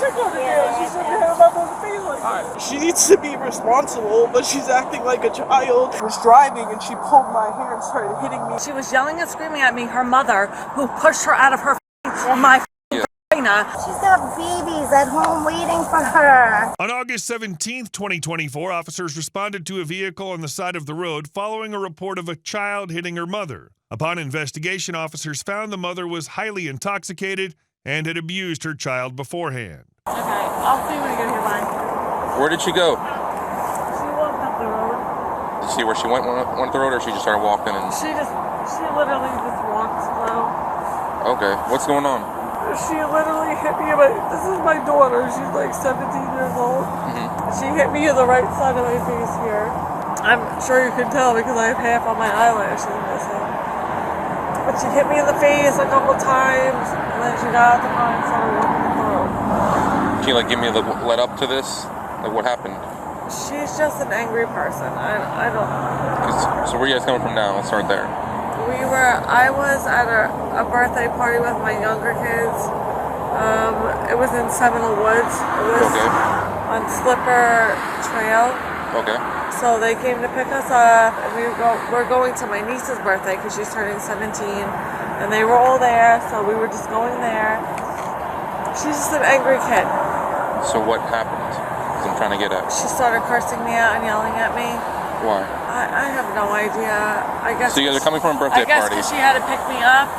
should go to jail. She should have about those feelings. She needs to be responsible, but she's acting like a child. She was driving and she pulled my hair and started hitting me. She was yelling and screaming at me, her mother, who pushed her out of her my vagina. She's got babies at home waiting for her. On August 17th, 2024, officers responded to a vehicle on the side of the road following a report of a child hitting her mother. Upon investigation, officers found the mother was highly intoxicated and had abused her child beforehand. Okay, I'll see when you get here, bye. Where did she go? She walked up the road. Did you see where she went the road, or she just started walking? And She literally just walked slow. okay, what's going on? She literally hit me. This is my daughter. She's like 17 years old. She hit me in the right side of my face here. I'm sure you can tell because I have half of my eyelashes missing. But she hit me in the face a couple times, and then she got out the car and started walking through. Can you give me the let up to this? What happened? She's just an angry person. I don't know. So where are you guys coming from now? Let's start there. I was at a birthday party with my younger kids. It was in Seminole Woods. It was on Slipper Trail. Okay. So they came to pick us up, and we're going to my niece's birthday because she's turning 17, and they were all there, so we were just going there. She's just an angry kid. So what happened? Because I'm trying to get at. She started cursing me out and yelling at me. Why? I have no idea. I guess. So you guys are coming from a birthday party? I guess party. because she had to pick me up,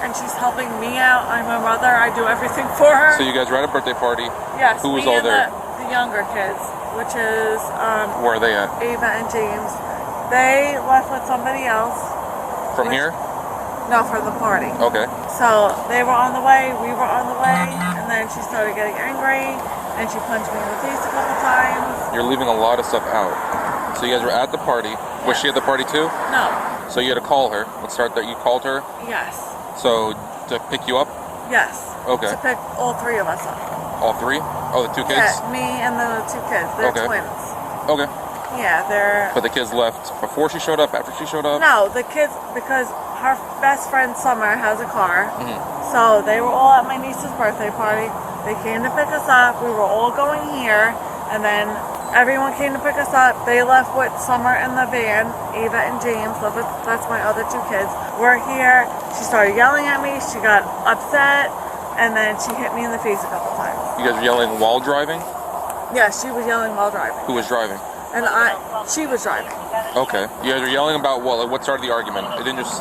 and she's helping me out. I'm her mother. I do everything for her. So you guys were at a birthday party. Yes. Who was all there? The younger kids, which is where are they at? Ava and James. They left with somebody else. From here? No, for the party. Okay. So they were on the way, we were on the way, and then she started getting angry, and she punched me in the face a couple times. You're leaving a lot of stuff out. So you guys were at the party. Was she at the party too? No. So you had to call her. Let's start there. You called her? Yes. So to pick you up? Yes. Okay. To pick all three of us up. All three? Oh, the two kids? Yeah, me and the two kids. They're twins. Okay. Yeah, they're... But the kids left before she showed up, after she showed up? No, the kids, because her best friend Summer has a car. So they were all at my niece's birthday party. They came to pick us up. We were all going here. And then everyone came to pick us up. They left with Summer in the van. Ava and James left with, that's my other two kids. We're here. She started yelling at me. She got upset. And then she hit me in the face a couple times. You guys were yelling while driving? Yeah, she was yelling while driving. Who was driving? And she was driving. Okay. You guys were yelling about what? Like, what started the argument? It didn't just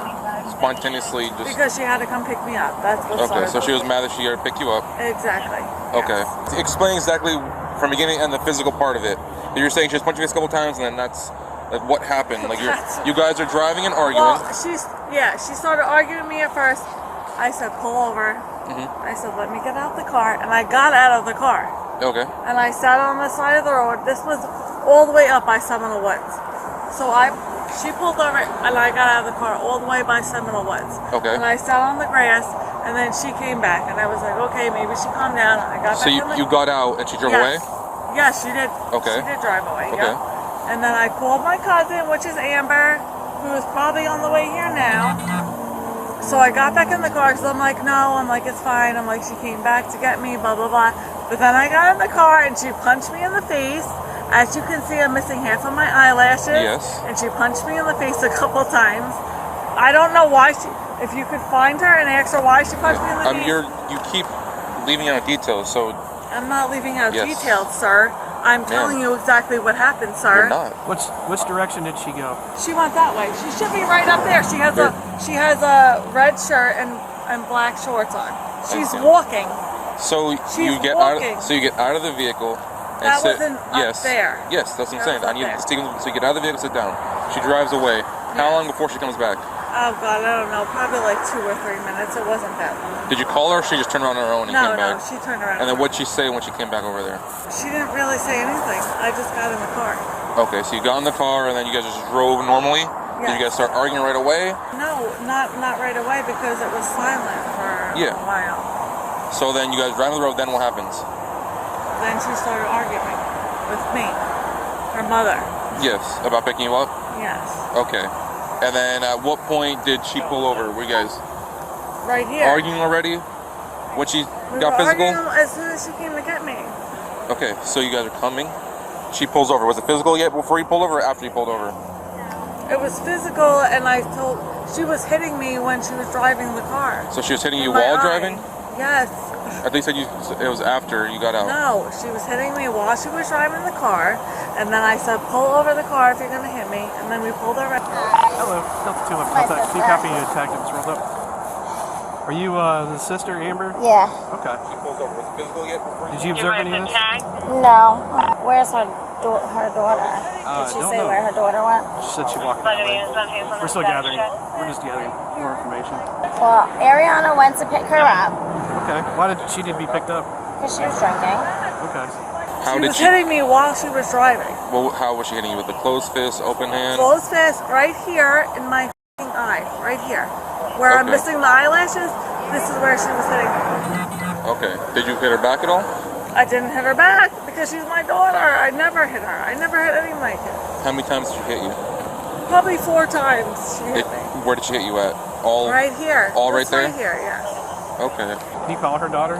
spontaneously just... Because she had to come pick me up. That's what started. Okay, so she was mad that she had to pick you up. Exactly. Okay. Yes. Explain exactly from beginning and the physical part of it. You're saying she was punching you a couple times, and then that's like what happened. Like you guys are driving and arguing. Well, she started arguing with me at first. I said, pull over. I said, let me get out the car, and I got out of the car. Okay. And I sat on the side of the road. This was all the way up by Seminole Woods. So she pulled over, and I got out of the car all the way by Seminole Woods. Okay. And I sat on the grass, and then she came back, and I was like, okay, maybe she calmed down. And I got back. So you got out and she drove away? Yes, she did. Okay. She did drive away. Okay. Yeah. And then I called my cousin, which is Amber, who is probably on the way here now. So I got back in the car because I'm like, no, it's fine. I'm like, she came back to get me, blah, blah, blah. But then I got in the car and she punched me in the face. As you can see, I'm missing half of my eyelashes. Yes. And she punched me in the face a couple times. I don't know why if you could find her and ask her why she punched me in the face. You keep leaving out details, so... I'm not leaving out details, sir. I'm telling you exactly what happened, sir. You're not. Which direction did she go? She went that way. She should be right up there. She has a red shirt and black shorts on. She's walking. So you get out of the vehicle and that sit. Wasn't up there. Yes, that's what I'm saying. So you get out of the vehicle, sit down. She drives away. How long before she comes back? Oh God, I don't know. Probably like 2 or 3 minutes. It wasn't that long. Did you call her, or she just turned around on her own and came back? No, she turned around. And then what'd she say when she came back over there? She didn't really say anything. I just got in the car. Okay, so you got in the car and then you guys just drove normally? Yes. Did you guys start arguing right away? No, not right away because it was silent for a while. So then you guys drive on the road, then what happens? Then she started arguing with me, her mother. Yes, about picking you up? Yes. Okay. And then at what point did she pull over? Were you guys right here arguing already? got physical? As soon as she came to get me. Okay, so you guys are coming. She pulls over. Was it physical yet before you pulled over or after you pulled over? It was physical, and she was hitting me when she was driving the car. So she was hitting you while driving? Yes. I think you said it was after you got out. No, she was hitting me while she was driving the car, and then I said, pull over the car if you're going to hit me, and then we pulled over. Hello, Delta 2 contact. Keep copying your detectives rolled up. Are you the sister, Amber? Yeah. Okay. She pulls over. Was it physical yet before you? Did you observe any of this? No. Where's her daughter? Did she say where her daughter went? She said she walked that way. We're still gathering. We're just gathering more information. Well, Ariana went to pick her up Okay. Why did she need to be picked up? because she was drinking. Okay. How She did was she? hitting me while she was driving. Well, how was she hitting you? With the closed fist, open hand? Closed fist right here in my f***ing eye, right here. Where I'm Okay. missing the eyelashes, this is where she was hitting me. Okay. Did you hit her back at all? I didn't hit her back because she's my daughter. I never hit her. I never hit any of my kids. How many times did she hit you? Probably 4 times she hit me. Where did she hit you at? All Right here. All right This there? Right here, yes. Okay. Can you call her daughter?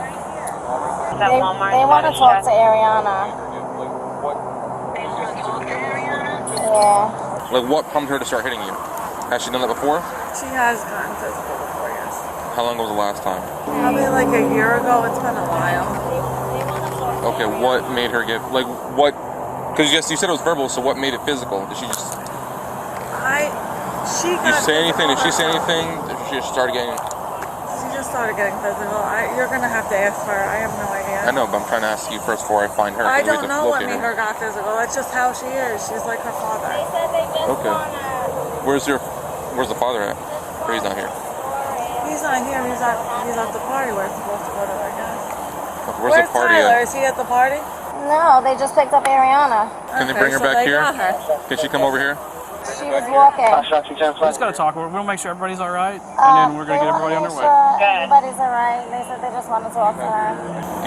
They want to talk to Ariana. Yeah. Like, what prompted her to start hitting you? Has she done that before? She has gotten physical before, yes. How long was the last time? Probably like a year ago. It's been a while. Okay, what made her get, like, what, because yes, you said it was verbal, so what made it physical? Did she just, She did you got say anything? Did she say physical. anything? Did she just start getting, She just started getting physical. You're gonna have to ask her. I have no idea. I know, but I'm trying to ask you first before I find her. I 'cause we have don't to know what locate made her got physical. That's just how she is. She's like her father. Okay. Where's the father at? Or he's not here? He's not here. He's at the party we're supposed to go to, I guess. Where's the party Tyler? at? Is he at the party? No, they just picked up Ariana. Can they bring her so back they here? got her. Can she come over here? She was walking. We just gotta talk. We'll make sure everybody's all right, and then we're gonna get everybody on their way. Everybody's alright. They said they just want to talk to her.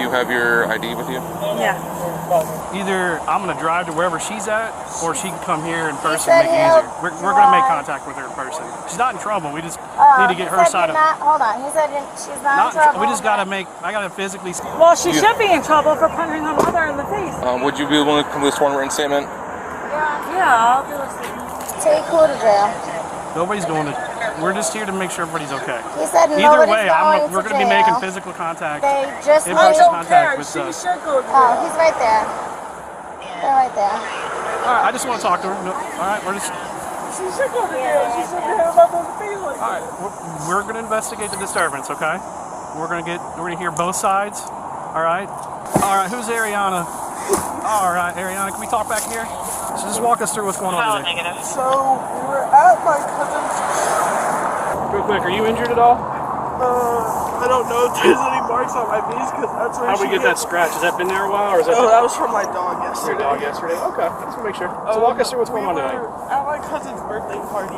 Do you have your ID with you? Yeah. Either I'm gonna drive to wherever she's at, or she can come here in person said and make it he'll easier. We're gonna make drive. contact with her in person. She's not in trouble. We just Oh, need to get her side of. Hold on. He said she's not in trouble. We just gotta make. I gotta physically. Well, she should be in trouble for punching her mother in the face. Would you be willing to come to a sworn written statement? Yeah, I'll do a statement. Take who to jail? Nobody's going to. We're just here to make sure everybody's okay. He said Either nobody's way, going we're to gonna be jail. making physical contact. They just In-person wanted. contact with us. should go to Oh, he's right there. They're right there. All right, I just want to talk to her. No, all right, we're just. She should go to jail. She should have about those feelings. All right, we're gonna investigate the disturbance. Okay, we're gonna hear both sides. All right. Who's Ariana? All right, Ariana, can we talk back here? So just walk us through what's going on today. So we were at my cousin's. Real quick, are you injured at all? I don't know if there's any marks on my face because that's where How'd we she get that scratch? Has that been there a while, or is that Oh, that was from my dog your yesterday. dog yesterday? Okay, let's make sure. So walk us through what's going on We today. were at my cousin's birthday party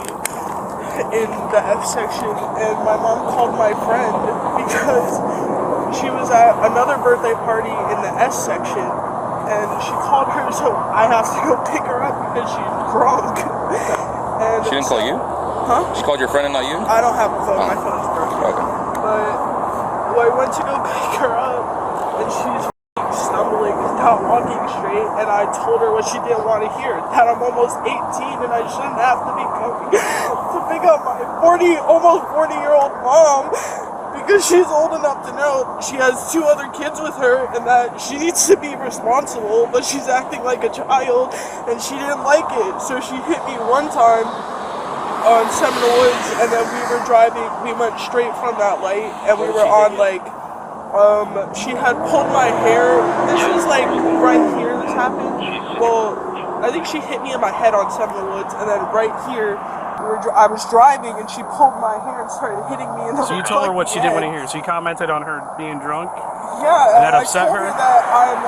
in the F section, and my mom called my friend because she was at another birthday party in the S section, and she called her, so I have to go pick her up because she's drunk. And She didn't call you? Huh? She called your friend and not you? I don't have a phone. My phone's broken. Okay. But I went to go pick her up, and she's stumbling, not walking straight, and I told her what she didn't want to hear, that I'm almost 18 and I shouldn't have to be coming to pick up my almost 40-year-old mom, because she's old enough to know she has 2 other kids with her and that she needs to be responsible, but she's acting like a child, and she didn't like it, so she hit me one time on Seminole Woods, and then we were driving, we went straight from that light, and we were on like, she had pulled my hair. This was like right here this happened. Well, I think she hit me in my head on Seminole Woods, and then right here, I was driving, and she pulled my hair and started hitting me in the So you told her what she didn't want to head. hear. So you commented on her being drunk. Yeah, And that I upset told her? her that I'm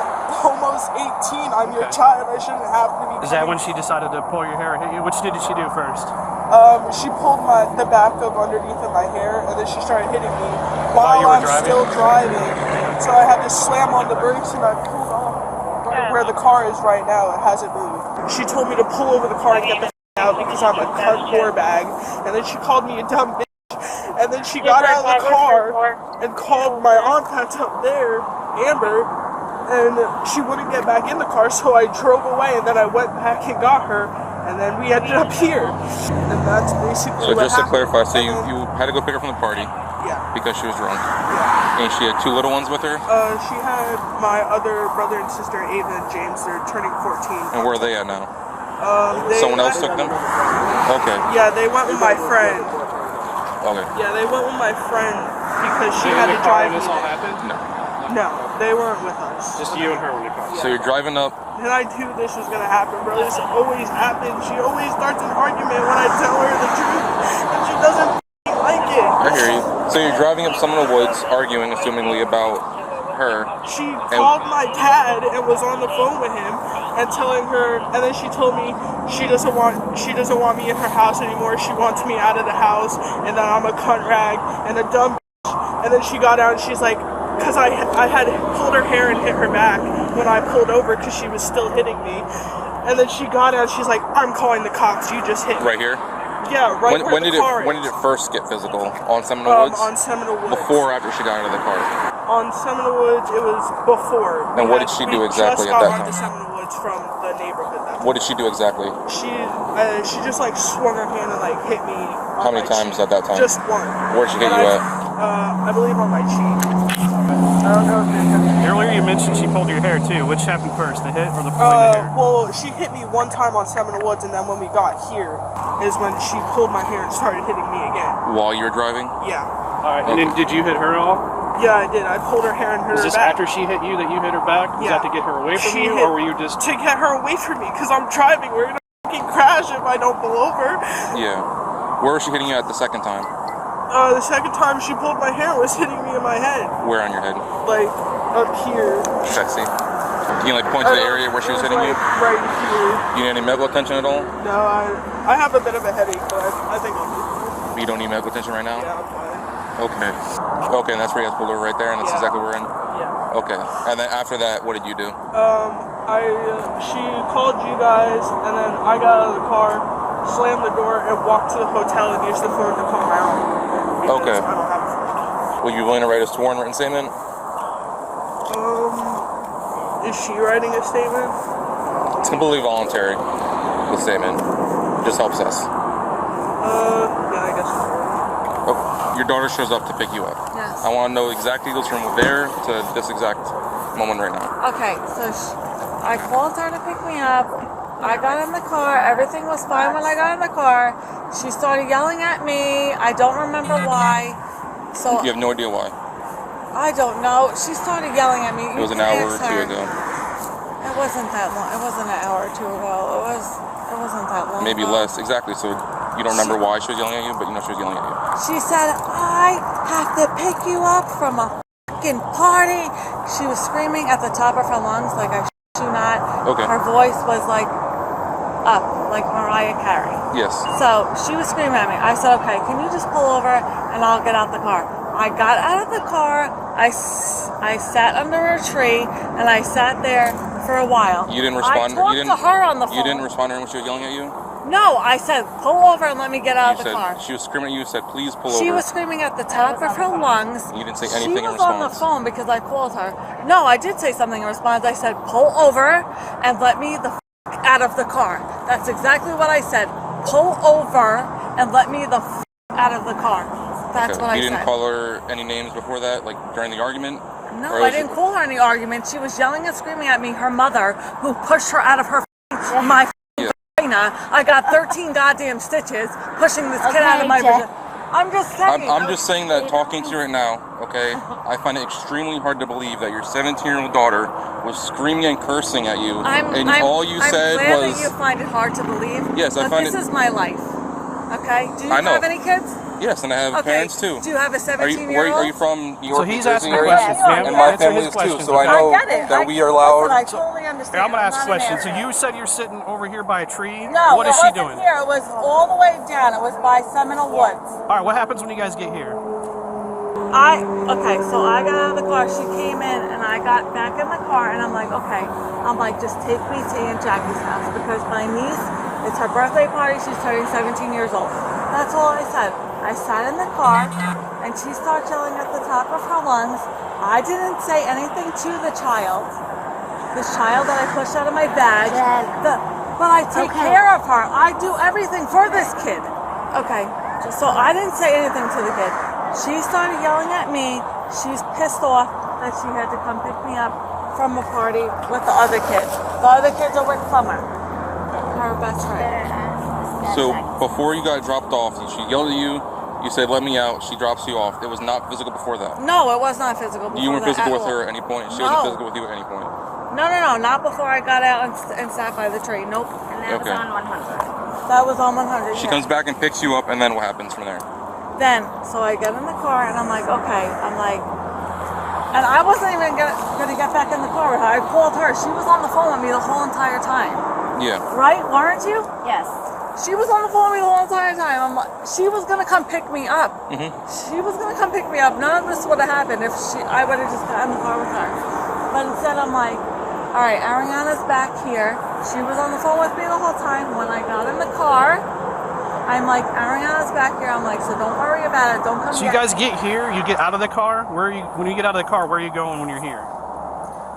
almost 18, I'm your Okay. child, I shouldn't have to be Is that coming. when she decided to pull your hair and hit you? Which did she do first? She pulled the back of underneath of my hair, and then she started hitting me While you while were I'm driving? still driving. So I had to slam on the brakes, and I pulled off where the car is right now. It hasn't moved. She told me to pull over the car and get the out because I'm a cardboard bag, and then she called me a dumb bitch. And then she got out of the car and called my aunt that's up there, Amber, and she wouldn't get back in the car, so I drove away, and then I went back and got her, and then we ended up here. And that's basically So what just to happened. clarify, so you had to go pick her from the party Yeah. because she was drunk. Yeah. And she had 2 little ones with her? She had my other brother and sister, Ava and James. They're turning 14. And where are they at now? Someone else took them? Okay. Yeah, they went with my friend. Okay. Yeah, they went with my friend because she had to drive. This all happened? No, they weren't with us. Just you and her when you come. So you're driving up. And I knew this was gonna happen, bro. This always happens. She always starts an argument when I tell her the truth, and she doesn't like it. I hear you. So you're driving up some of the woods, arguing, assumingly, about her. She called my dad and was on the phone with him and telling her, and then she told me she doesn't want me in her house anymore. She wants me out of the house, and that I'm a cunt rag and a dumb bitch. And then she got out and she's like, because I had pulled her hair and hit her back when I pulled over because she was still hitting me. And then she got out and she's like, I'm calling the cops. You just hit me. Right here? Yeah, right when did it first get physical? On Seminole Woods? On Seminole Woods. Before or after she got out of the car? On Seminole Woods, it was before. And what did she do exactly at that time? We just got onto Seminole Woods from the neighborhood. What did she do exactly? She just like swung her hand and like hit me. How many times at that time? Just one. Where'd she hit you at? I believe on my cheek. I don't know if Earlier you mentioned she pulled your hair too. Which happened first, the hit or the pulling the hair? well, she hit me one time on Seminole Woods, and then when we got here is when she pulled my hair and started hitting me again. While you were driving? Yeah. Alright, and then did you hit her at all? Yeah, I did. I pulled her hair and hit Was her this back. after she hit you that you hit her back? Was Yeah. that to get her away from you, or were you just... To get her away from me, because I'm driving. We're gonna fucking crash if I don't pull over. Yeah. Where was she hitting you at the second time? The second time she pulled my hair was hitting me in my head. Where on your head? Like, up here. Sexy. Can you like point to the area where she was hitting you? Right here. You need any medical attention at all? No, I have a bit of a headache, but I think I'll be fine. You don't need medical attention right now? Yeah, I'm fine. Okay. Okay, and that's where you guys pulled over right there, and that's exactly where we're in? Yeah. Okay. And then after that, what did you do? She called you guys, and then I got out of the car, slammed the door, and walked to the hotel and used the phone to call my aunt. Okay. I don't have a phone. Will you be willing to write a sworn written statement? Is she writing a statement? It's completely voluntary, the statement. It just helps us. Yeah, I guess so. Oh, your daughter shows up to pick you up. Yes. I want to know exact details from there to this exact moment right now. Okay, so I called her to pick me up. I got in the car. Everything was fine when I got in the car. She started yelling at me. I don't remember why. So You have no idea why. I don't know. She started yelling at me. It was an hour or two ago. It wasn't that long. It wasn't an hour or two ago. It wasn't that long. Maybe ago. less. Exactly. So you don't remember why she was yelling at you, but you know she was yelling at you. She said, I have to pick you up from a fucking party. She was screaming at the top of her lungs, like I shit you not. Okay. Her voice was like up, like Mariah Carey. Yes. So she was screaming at me. I said, okay, can you just pull over and I'll get out the car. I got out of the car. I sat under a tree and I sat there for a while. You didn't respond. I talked to her on the phone. You didn't respond to her when she was yelling at you? No, I said, pull over and let me get out of the car. She was screaming at you. Said, please pull over. She was screaming at the top of her lungs. You didn't say anything in response. She was on the phone because I called her. No, I did say something in response. I said, pull over and let me the f*** out of the car. That's exactly what I said. Pull over and let me the f*** out of the car. That's what I said. You didn't call her any names before that, like during the argument? No, I didn't call her any argument. She was yelling and screaming at me. Her mother, who pushed her out of her my vagina. I got 13 goddamn stitches pushing this kid out of my vagina. I'm just saying. I'm just saying that talking to you right now, okay, I find it extremely hard to believe that your 17-year-old daughter was screaming and cursing at you, all you said I'm glad was... that you find it hard to believe. Yes, I but find this it... is my life. Okay? Do you I know. have any kids? Yes, and I have parents too. Do you have a 17-year-old? Are you from New York? So he's New asking Jersey questions, area? ma'am. And my Answer family his is too, questions, so I okay? know I get it. that we are allowed... Listen, I totally understand. Here, I'm going to ask not questions. So an you said you're sitting over here by a tree. No, what is she it doing? wasn't here. It was all the way down. It was by Seminole Woods. All right, what happens when you guys get here? Okay, so I got out of the car, she came in, and I got back in the car, and I'm like, okay. I'm like, just take me to Aunt Jackie's house, because my niece, it's her birthday party, she's turning 17 years old. That's all I said. I sat in the car, and she started yelling at the top of her lungs. I didn't say anything to the child. This child that I pushed out of my bag. But I take care of her. I do everything for this kid. Okay. So I didn't say anything to the kid. She started yelling at me. She's pissed off that she had to come pick me up from a party with the other kids. The other kids are with Summer, her best friend. So before you got dropped off, she yelled at you. You said, "Let me out." She drops you off. It was not physical before that. No, it was not physical before that. You weren't physical with all. her at any point. She wasn't physical with you at any point. No, not before I got out and sat by the tree. Nope. And that was on 100. That was on 100. She comes back and picks you up, and then what happens from there? Then, so I get in the car, and I'm like, okay. And I wasn't even gonna get back in the car with her. I called her. She was on the phone with me the whole entire time. Yeah. Right? Weren't you? Yes. She was on the phone with me the whole entire time. I'm like, she was gonna come pick me up. Mm-hmm. She was gonna come pick me up. None of this would have happened if I would have just got in the car with her. But instead, I'm like, all right, Ariana's back here. She was on the phone with me the whole time. When I got in the car, I'm like, Ariana's back here. I'm like, so don't worry about it. Don't come. So you guys get here, you get out of the car. When you get out of the car, where are you going when you're here?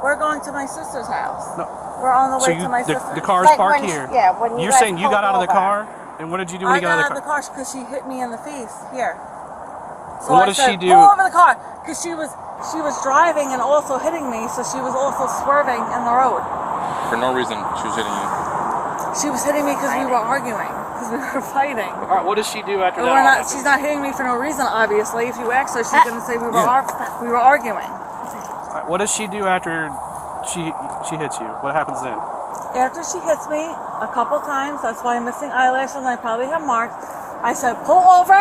We're going to my sister's house. No. We're on the way to my sister's. The car's Like parked when here. when You're saying you got out of the car, and what did you do when I you got got out of out the car because she hit me in the face here. So Well, what I does said, she do? pull over the car because she was driving and also hitting me, so she was also swerving in the road. For no reason, she was hitting you. She was hitting me because we were arguing, because we were fighting. All right, what does she do after And that? she's not hitting me for no reason, obviously. If you ask her, she's going to say we were arguing. All right, what does she do after she hits you? What happens then? After she hits me a couple times, that's why I'm missing eyelashes and I probably have marks. I said, pull over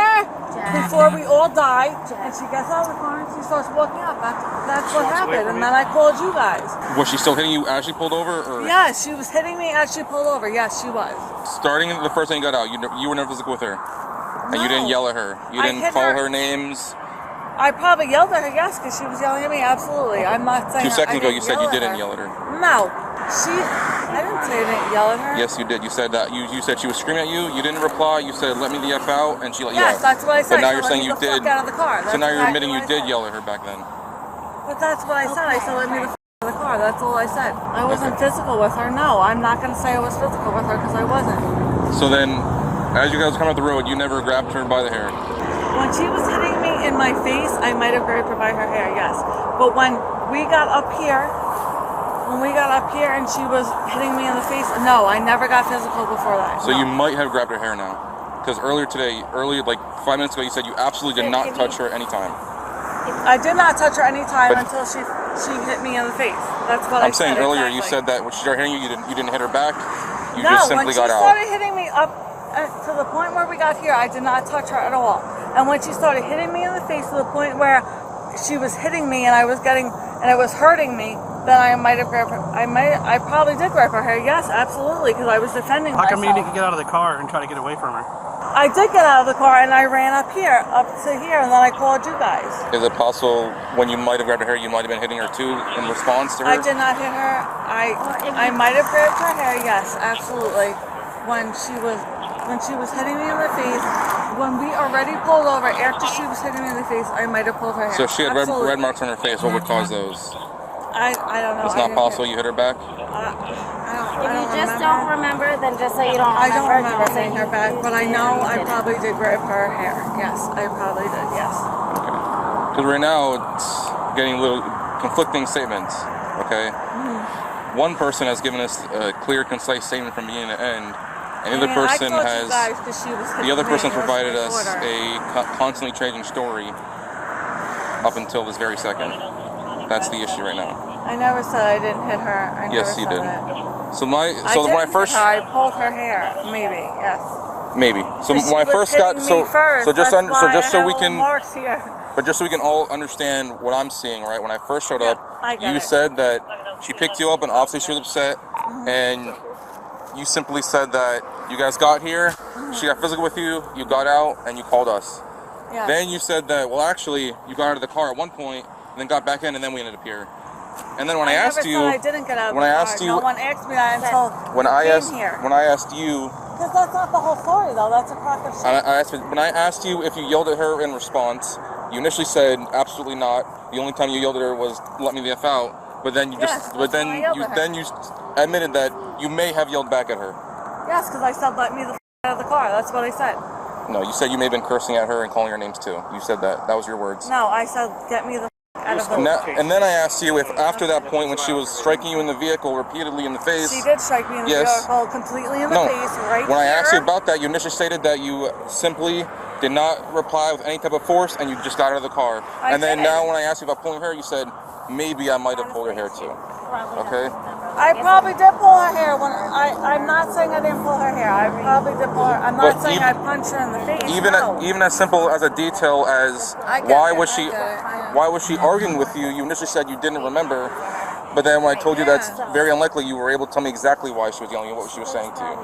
before we all die. And she gets out of the car and she starts walking up. That's what happened. And then I called you guys. Was she still hitting you as she pulled over? Or? Yes, she was hitting me as she pulled over. Yes, she was. Starting the first time you got out, you were never physical with her. And you didn't yell at her. You didn't call her names. I probably yelled at her, yes, because she was yelling at me. Absolutely. I'm not saying 2 seconds ago you said you didn't her. yell at her. No. I didn't say I didn't yell at her. Yes, you did. You said that. You said she was screaming at you. You didn't reply. You said, "Let me the F out," and she let you out. Yes, that's what I said. But now I you're said, saying you let me the did. fuck out of the car. So now you're admitting you exactly did yell at her back then. But that's what I said. I said, let me the fuck out of the car. That's all I said. I wasn't physical with her. No, I'm not going to say I was physical with her because I wasn't. So then, as you guys come up the road, you never grabbed her by the hair. When she was hitting me in my face, I might have grabbed her by her hair, yes. But when we got up here, and she was hitting me in the face, no, I never got physical before that. So you might have grabbed her hair now. Because earlier, like 5 minutes ago, you said you absolutely did not touch her at any time. I did not touch her any time until she hit me in the face. That's what I'm saying earlier, exactly. you said that when she started hitting you, you didn't hit her back. You no, just simply got out. when she started hitting me up to the point where we got here, I did not touch her at all. And when she started hitting me in the face to the point where she was hitting me and it was hurting me, then I might have grabbed her. I probably did grab her hair. Yes, absolutely, because I was defending myself. How come you didn't get out of the car and try to get away from her? I did get out of the car and I ran up to here, and then I called you guys. Is it possible when you might have grabbed her hair, you might have been hitting her too in response to her? I did not hit her. I might have grabbed her hair. Yes, absolutely. When she was hitting me in the face, when we already pulled over, after she was hitting me in the face, I might have pulled her hair. So if she had red marks on her face, what would cause those? I don't know. It's not possible you hit her back? If you just don't remember, then just say you don't remember. I don't remember hitting her back, but I know I probably did grab her hair. Yes, I probably did, yes. Okay. Because right now, it's getting little conflicting statements, okay? Mm-hmm. One person has given us a clear, concise statement from beginning to end, and the other person provided us a constantly changing story up until this very second. That's the issue right now. I never said I didn't hit her. Yes, you did. So when I pulled her hair, maybe, yes. Maybe. So when I first got just so we can all understand what I'm seeing, right? When I first showed up, you said that she picked you up and obviously she was upset, and you simply said that you guys got here, she got physical with you, you got out, and you called us. Yes. Then you said that, well, actually, you got out of the car at one point, and then got back in, and then we ended up here. And then when I asked you, I didn't get out of the car. No one asked me that until when I asked you Because that's not the whole story, though. That's a crock of shit. When I asked you if you yelled at her in response, you initially said absolutely not. The only time you yelled at her was "let me the f out." But then you you admitted that you may have yelled back at her. Yes, because I said let me the f out of the car. That's what I said. No, you said you may have been cursing at her and calling her names too. You said that. That was your words. No, I said get me the f out of the car. And then I asked you if after that point when she was striking you in the vehicle repeatedly in the face. She did strike me in the vehicle completely in the face right When I here. asked you about that, you initially stated that you simply did not reply with any type of force and you just got out of the car. And then now when I asked you about pulling her hair, you said maybe I might have pulled her hair too. Okay? I probably did pull her hair when I'm not saying I didn't pull her hair. I probably did pull her. I'm not saying I punched her in the face. Even as simple as a detail as why was she arguing with you? You initially said you didn't remember, but then when I told you that's very unlikely, you were able to tell me exactly why she was yelling and what she was saying to you.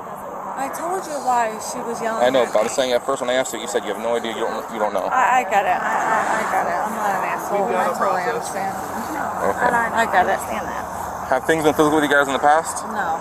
I told you why she was yelling. I know, but I was saying at first when I asked you, you said you have no idea. You don't know. I get it. I get it. I'm not an asshole. I totally understand. Okay. I get it. Have things been physical with you guys in the past? No.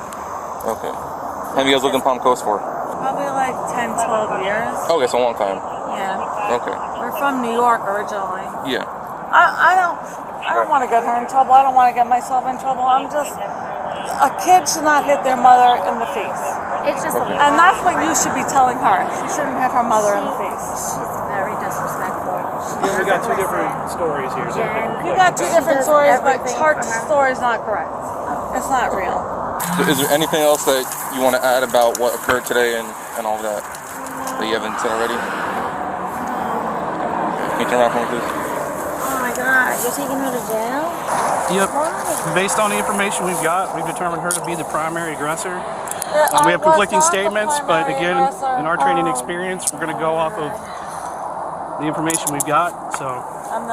Okay. How long have you guys lived in Palm Coast for? Probably like 10, 12 years. Okay, so a long time. Yeah. Okay. We're from New York originally. Yeah. I don't want to get her in trouble. I don't want to get myself in trouble. A kid should not hit their mother in the face. It's just And that's what you should be telling her. She shouldn't hit her mother in the face. she's very disrespectful. We got two different stories here. So You got two different stories, but her story is not correct. It's not real. Is there anything else that you want to add about what occurred today and all of that you haven't said already? Can you turn around for me, please? Oh my God, you're taking her to jail? Yep. Why? Based on the information we've got, we've determined her to be the primary aggressor. We have conflicting statements, but again, in our training experience, we're going to go off of the information we've got. So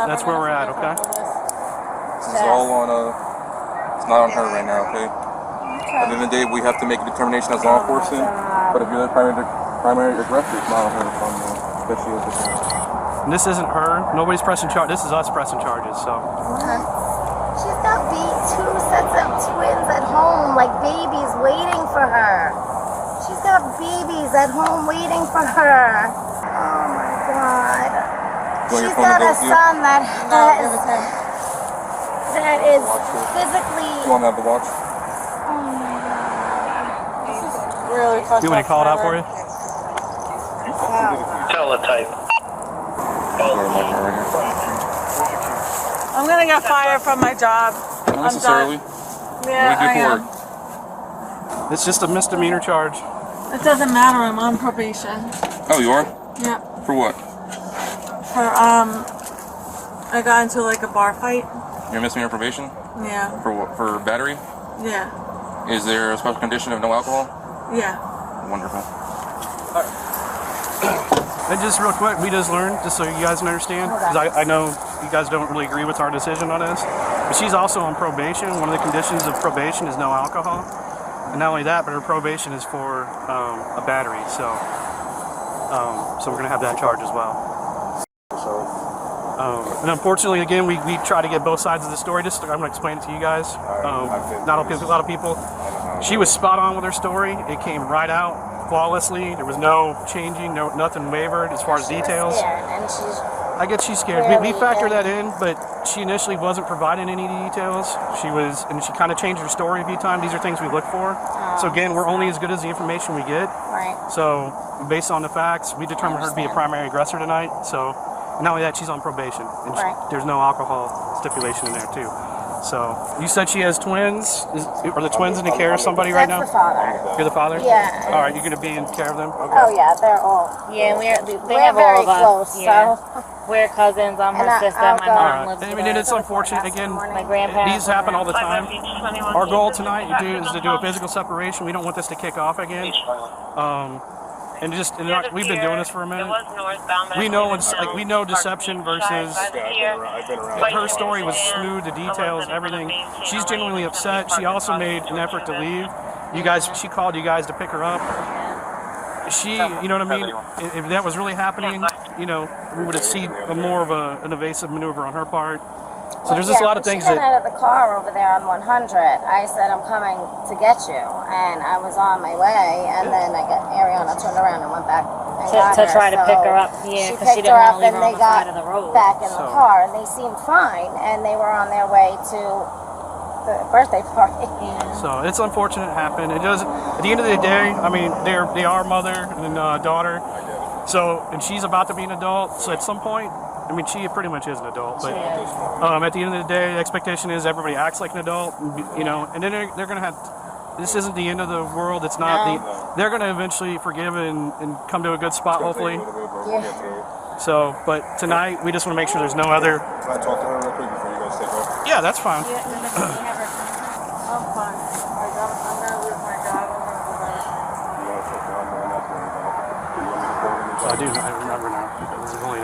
that's where we're at, okay? This is all on it's not on her right now, okay? At the end of the day, we have to make a determination as law enforcement, but if you're the primary aggressor, it's not on her, but she is the And this isn't her. Nobody's pressing charges. This is us pressing charges, so. She's got two sets of twins at home, like babies waiting for her. She's got babies at home waiting for her. Oh my God. She's got a son that is physically. You want to have the watch? Oh my God. This is really fucked up. Do you want to call it out for you? Teletype. I'm gonna get fired from my job. Not necessarily. Yeah, I am. It's just a misdemeanor charge. It doesn't matter. I'm on probation. Oh, you are? Yeah. For what? I got into like a bar fight. You're missing your probation? Yeah. For what? For battery? Yeah. Is there a special condition of no alcohol? Yeah. Wonderful. And just real quick, we just learned, just so you guys can understand, because I know you guys don't really agree with our decision on this, but she's also on probation. One of the conditions of probation is no alcohol. And not only that, but her probation is for a battery, so we're going to have that charge as well. And unfortunately, again, we try to get both sides of the story. I'm going to explain it to you guys. Not a lot of people. She was spot on with her story. It came right out flawlessly. There was no changing, nothing wavered as far as details. I guess she's scared. We factor that in, but she initially wasn't providing any details. She kind of changed her story a few times. These are things we look for. So again, we're only as good as the information we get. Right. So based on the facts, we determined her to be a primary aggressor tonight. So not only that, she's on probation, and there's no alcohol stipulation in there too. So you said she has twins. Are the twins in the care of somebody right now? That's the father. You're the father? Yeah. All right, you're going to be in care of them? Okay. Oh yeah, they're all. Yeah, we're have very all of us. close. Yeah. So we're cousins. I'm her sister. My All mom right. lives I with mean, us. it's unfortunate. Again, My grandparents. these happen all the time. Our goal tonight is to do a physical separation. We don't want this to kick off again. We've been doing this for a minute. We know we know deception versus her story was smooth, the details, everything. She's genuinely upset. She also made an effort to leave. She called you guys to pick her up. You know what I mean? If that was really happening, we would have seen more of an evasive maneuver on her part. So there's just a lot of things She got that. out of the car over there on 100. I said, I'm coming to get you. And I was on my way, and then Ariana turned around and went back and got to her. try to So pick her up here she because she picked didn't her want up, to leave and her on they the side of got the road. back in the car, and they seemed fine, and they were on their way to the birthday party. So it's unfortunate it happened. It does. At the end of the day, I mean, they are mother and daughter. So, and she's about to be an adult. So at some point, I mean, she pretty much is an adult. But at the end of the day, the expectation is everybody acts like an adult. You know, and then they're gonna have. This isn't the end of the world. It's not. They're gonna eventually forgive and come to a good spot, hopefully. So, but tonight we just want to make sure there's no other. Can I talk to her real quick before you guys take off? Yeah, that's fine. I'm fine. I'm gonna leave my dad over there. I do. I remember now. It was the one. I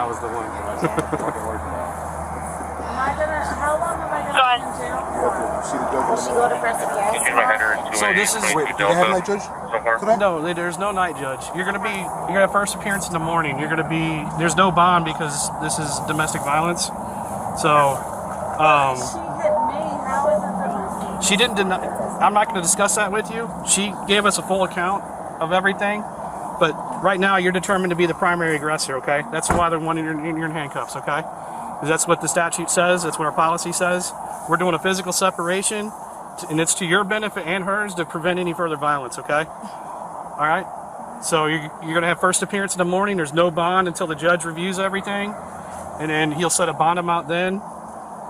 was the one. Am I gonna? How long am I gonna be in jail for? Will she go to first appearance? So this is. Wait, did they have night judge today? No, there's no night judge. You're gonna have first appearance in the morning. There's no bond because this is domestic violence. So, She hit me. How is it domestic? she didn't deny. I'm not gonna discuss that with you. She gave us a full account of everything. But right now, you're determined to be the primary aggressor. Okay, that's why they're wanting you're in handcuffs. Okay, because that's what the statute says. That's what our policy says. We're doing a physical separation, and it's to your benefit and hers to prevent any further violence. Okay. All right. So you're going to have first appearance in the morning. There's no bond until the judge reviews everything, and then he'll set a bond amount then,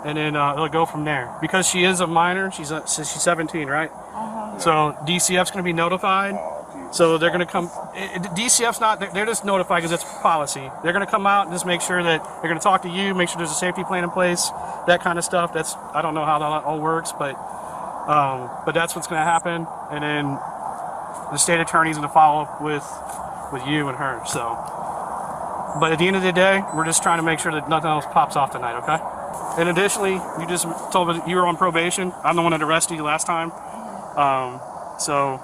and then it'll go from there. Because she is a minor, she's 17, right? So DCF's going to be notified. So they're going to come. DCF's not. They're just notified because it's policy. They're going to come out and just make sure that they're going to talk to you, make sure there's a safety plan in place, that kind of stuff. I don't know how that all works, but that's what's going to happen. And then the state attorney's going to follow up with you and her. So, but at the end of the day, we're just trying to make sure that nothing else pops off tonight. Okay. And additionally, you just told me that you were on probation. I'm the one that arrested you last time. So.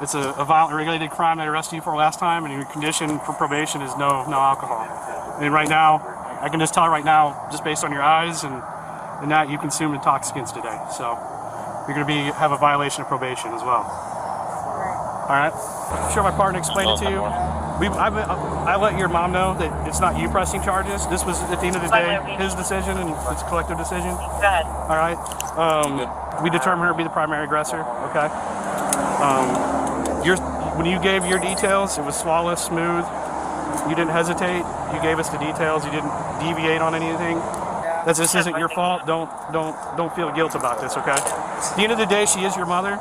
It's a violent regulated crime that I arrested you for last time, and your condition for probation is no alcohol. And right now, I can just tell right now, just based on your eyes and that you consumed intoxicants today. So you're going to have a violation of probation as well. All right. I'm sure my partner explained it to you. I let your mom know that it's not you pressing charges. This was, at the end of the day, his decision, and it's a collective decision. Go ahead. All right. We determined her to be the primary aggressor. Okay. When you gave your details, it was flawless, smooth. You didn't hesitate. You gave us the details. You didn't deviate on anything. This isn't your fault. Don't feel guilt about this, okay? At the end of the day, she is your mother.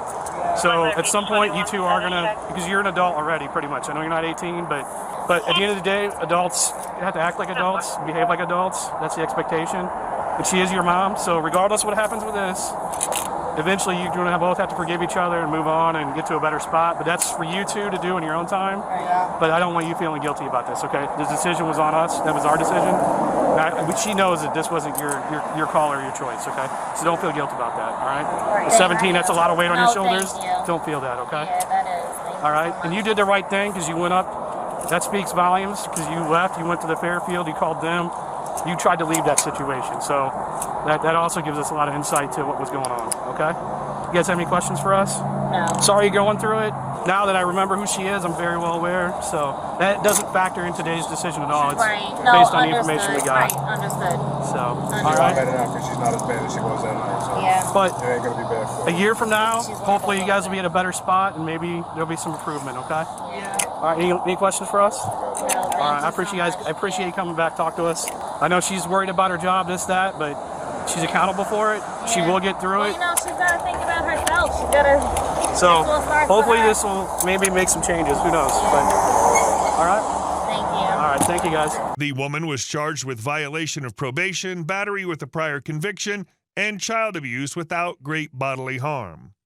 So at some point, you two are gonna, because you're an adult already, pretty much. I know you're not 18, but at the end of the day, adults have to act like adults, behave like adults. That's the expectation. But she is your mom, so regardless of what happens with this, eventually you're going to both have to forgive each other and move on and get to a better spot. But that's for you two to do in your own time. But I don't want you feeling guilty about this, okay? This decision was on us. That was our decision. She knows that this wasn't your call or your choice, okay? So don't feel guilty about that, all right? At 17, that's a lot of weight on your shoulders. Don't feel that, okay? Yeah, that is. All right? And you did the right thing because you went up. That speaks volumes because you left. You went to the Fairfield. You called them. You tried to leave that situation. So that also gives us a lot of insight to what was going on, okay? You guys have any questions for us? No. Sorry you're going through it. Now that I remember who she is, I'm very well aware. So that doesn't factor in today's decision at all. It's based on the information we got. Right, understood. So, all She's right. better now because she's not as bad as she was then. So Yeah. But it ain't gonna be bad for a her. year from now, hopefully you guys will be at a better spot and maybe there'll be some improvement, okay? Yeah. All right, any questions for us? No, All right, I appreciate you coming back, talk to us. I know she's worried about her job, this, that, but she's accountable for it. She will get through Well, it. you know, she's got to think about herself. She's got to. So this will start hopefully for her. this will maybe make some changes. Who knows? But all right. Thank you. All right. Thank you, guys. The woman was charged with violation of probation, battery with a prior conviction, and child abuse without great bodily harm.